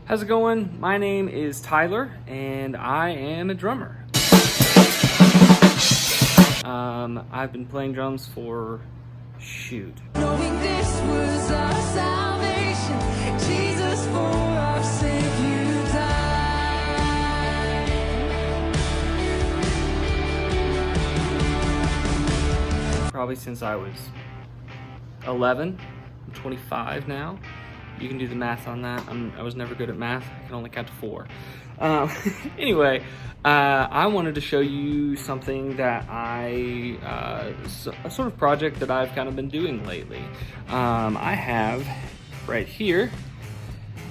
How's it going? My name is Tyler, and I am a drummer. I've been playing drums for, Knowing this was our salvation, Jesus for our sake you died. Probably since I was 11. I'm 25 now. You can do the math on that. I was never good at math. I can only count to 4. Anyway, I wanted to show you something that a sort of project that I've kind of been doing lately. I have right here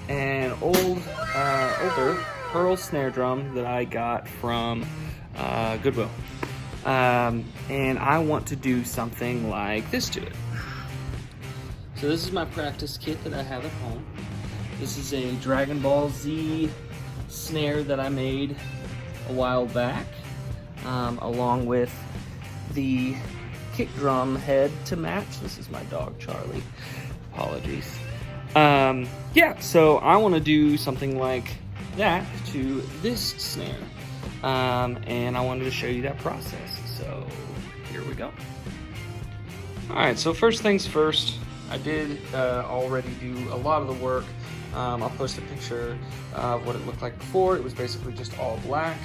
an older Pearl snare drum that I got from Goodwill. And I want to do something like this to it. So this is my practice kit that I have at home. This is a Dragon Ball Z snare that I made a while back, along with the kick drum head to match. This is my dog, Charlie. Apologies. Yeah, so I want to do something like that to this snare. And I wanted to show you that process. So here we go. All right, so first things first, I did already do a lot of the work. I'll post a picture of what it looked like before. It was basically just all black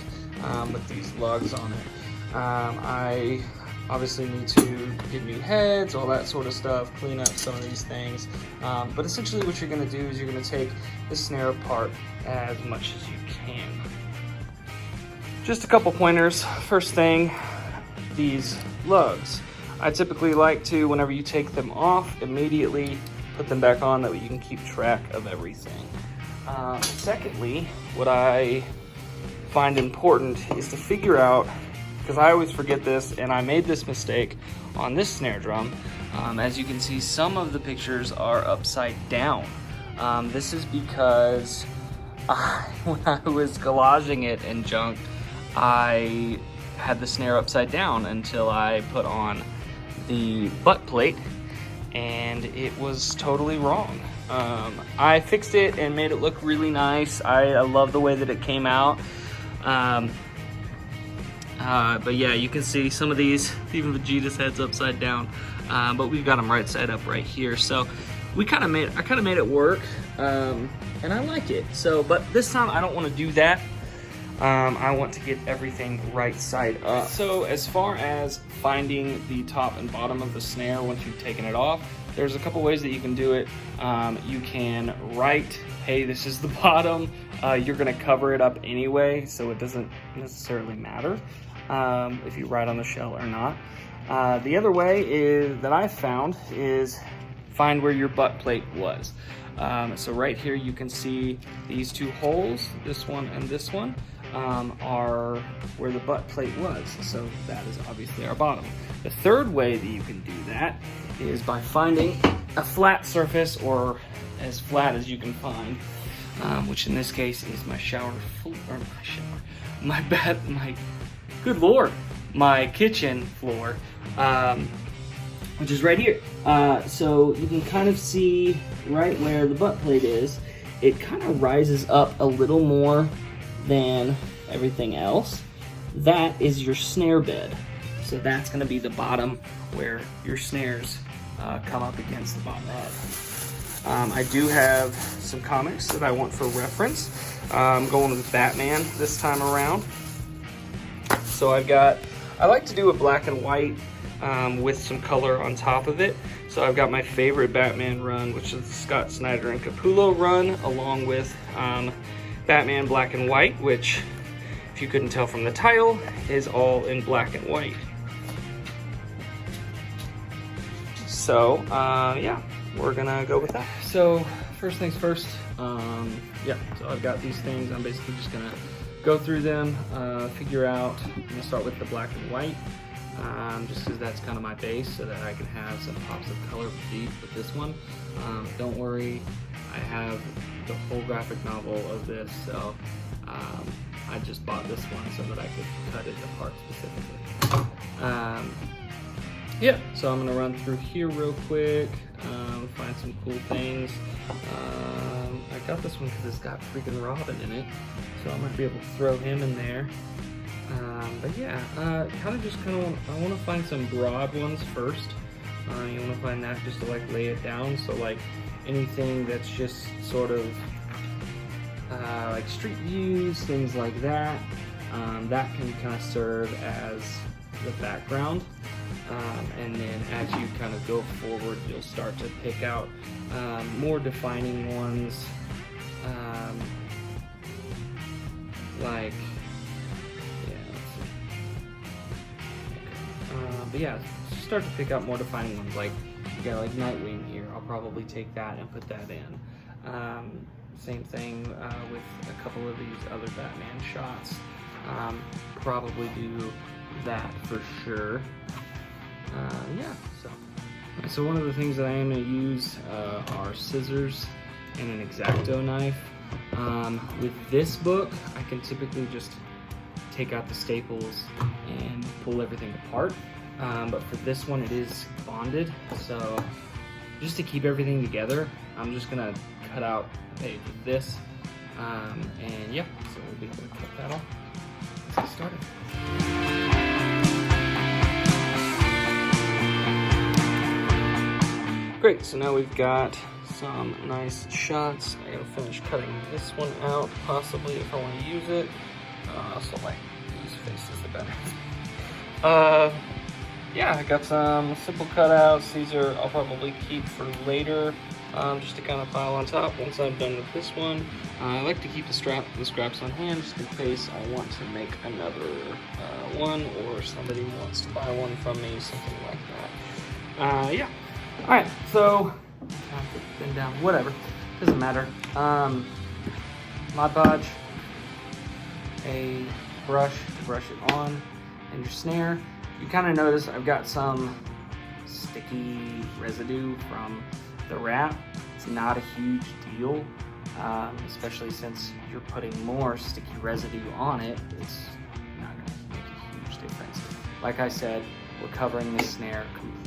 with these lugs on it. I obviously need to get new heads, all that sort of stuff, clean up some of these things. But essentially what you're gonna do is you're gonna take the snare apart as much as you can. Just a couple pointers. First thing, these lugs. I typically like to, whenever you take them off, immediately put them back on, that way you can keep track of everything. Secondly, what I find important is to figure out, because I always forget this, and I made this mistake on this snare drum. As you can see, some of the pictures are upside down. This is because when I was collaging it and junk, I had the snare upside down until I put on the butt plate, and it was totally wrong. I fixed it and made it look really nice. I love the way that it came out. But yeah, you can see some of these, even Vegeta's head's upside down, but we've got them right side up right here. So I kind of made it work, and I like it. So, but this time I don't want to do that. I want to get everything right side up. So as far as finding the top and bottom of the snare once you've taken it off, there's a couple ways that you can do it. You can write, hey, this is the bottom. You're gonna cover it up anyway, so it doesn't necessarily matter if you write on the shell or not. The other way that I've found is find where your butt plate was. So right here you can see these two holes, this one and this one, are where the butt plate was. So that is obviously our bottom. The third way that you can do that is by finding a flat surface, or as flat as you can find, which in this case is my my kitchen floor, which is right here. So you can kind of see right where the butt plate is. It kind of rises up a little more than everything else. That is your snare bed. So that's going to be the bottom where your snares come up against the bottom of. I do have some comics that I want for reference. I'm going with Batman this time around. So I like to do a black and white with some color on top of it. So I've got my favorite Batman run, which is the Scott Snyder and Capullo run, along with Batman Black and White, which, if you couldn't tell from the title, is all in black and white. So yeah, we're gonna go with that. So first things first, yeah, so I've got these things. I'm basically just gonna go through them, figure out. I'm gonna start with the black and white, just because that's kind of my base, so that I can have some pops of color with this one. Don't worry, I have the whole graphic novel of this, so I just bought this one so that I could cut it apart specifically. Yeah, so I'm gonna run through here real quick. to find some cool things. I got this one because it's got freaking Robin in it, so I might be able to throw him in there. But yeah, I want to find some broad ones first. You want to find that just to like lay it down, so like anything that's just sort of like street views, things like that, that can kind of serve as the background. And then as you kind of go forward, you'll start to pick out more defining ones, like, yeah, let's see. Okay. But yeah, start to pick out more defining ones, like you got like Nightwing here. I'll probably take that and put that in. Same thing with a couple of these other Batman shots. Probably do that for sure. Yeah, so one of the things that I am going to use are scissors and an X-Acto knife. With this book, I can typically just take out the staples and pull everything apart. But for this one, it is bonded, so just to keep everything together, I'm just going to cut out a page with this. And yeah, so we'll be able to cut that off. Let's get started. Great, so now we've got some nice shots. I gotta finish cutting this one out, possibly, if I want to use it. I also like these faces the better. Yeah, I got some simple cutouts. These I'll probably keep for later, just to kind of pile on top once I'm done with this one. I like to keep the scraps on hand just in case I want to make another one, or somebody wants to buy one from me, something like that. Yeah. All right, so bend down, whatever, doesn't matter. Mod Podge, a brush to brush it on, and your snare. You kind of notice I've got some sticky residue from the wrap. It's not a huge deal, especially since you're putting more sticky residue on it. It's not going to make a huge difference. Like I said, we're covering the snare completely.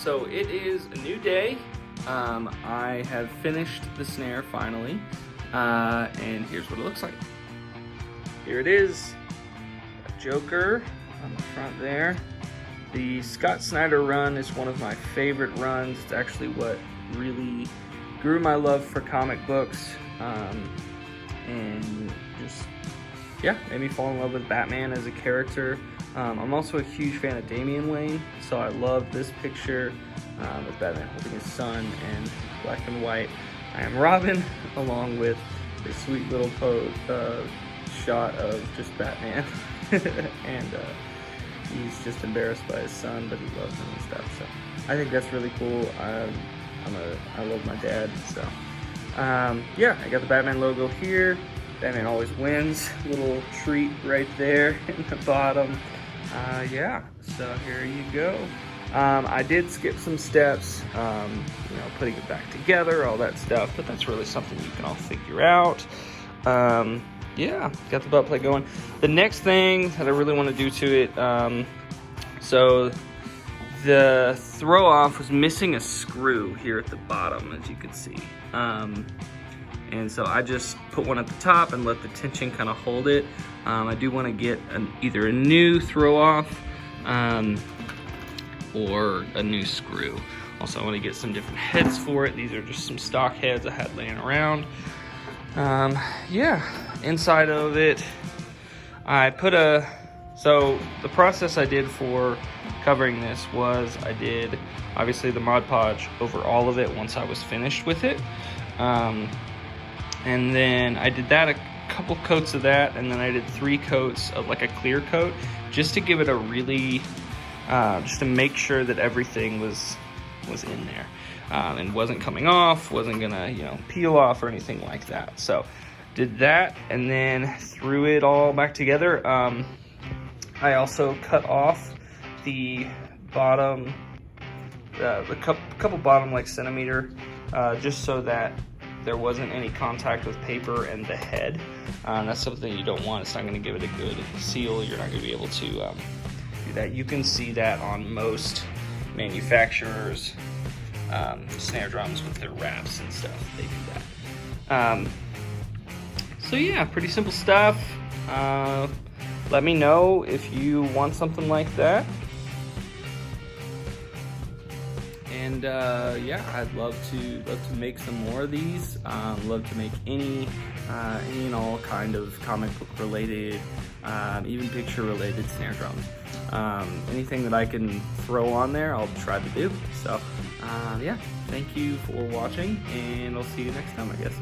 So it is a new day. I have finished the snare finally, and here's what it looks like. Here it is, a Joker on the front there. The Scott Snyder run is one of my favorite runs. It's actually what really grew my love for comic books, and just, yeah, made me fall in love with Batman as a character. I'm also a huge fan of Damian Wayne, so I love this picture with Batman holding his son in black and white. I am Robin, along with this sweet little shot of just Batman, and he's just embarrassed by his son, but he loves him and stuff. So I think that's really cool. I love my dad, so yeah, I got the Batman logo here. Batman always wins. Little treat right there in the bottom. Yeah, so here you go. I did skip some steps, putting it back together, all that stuff, but that's really something you can all figure out. Yeah, got the butt plate going. The next thing that I really want to do to it, so the throw off was missing a screw here at the bottom, as you can see. And so I just put one at the top and let the tension kind of hold it. I do want to get either a new throw off or a new screw. Also, I want to get some different heads for it. These are just some stock heads I had laying around. Yeah, inside of it, I put so the process I did for covering this was I did obviously the Mod Podge over all of it once I was finished with it. And then I did that, a couple coats of that, and then I did 3 coats of like a clear coat, just to give it a really, just to make sure that everything was was in there, and wasn't coming off, wasn't gonna, you know, peel off or anything like that. So did that and then threw it all back together. I also cut off the bottom, the couple bottom like centimeter, just so that there wasn't any contact with paper and the head. That's something you don't want. It's not going to give it a good seal. You're not going to be able to do that. You can see that on most manufacturers' snare drums with their wraps and stuff. They do that. So yeah, pretty simple stuff. Let me know if you want something like that. And yeah, I'd love to make some more of these. Love to make any and all kind of comic book related, even picture related snare drums. Anything that I can throw on there, I'll try to do. So yeah, thank you for watching, and I'll see you next time, I guess.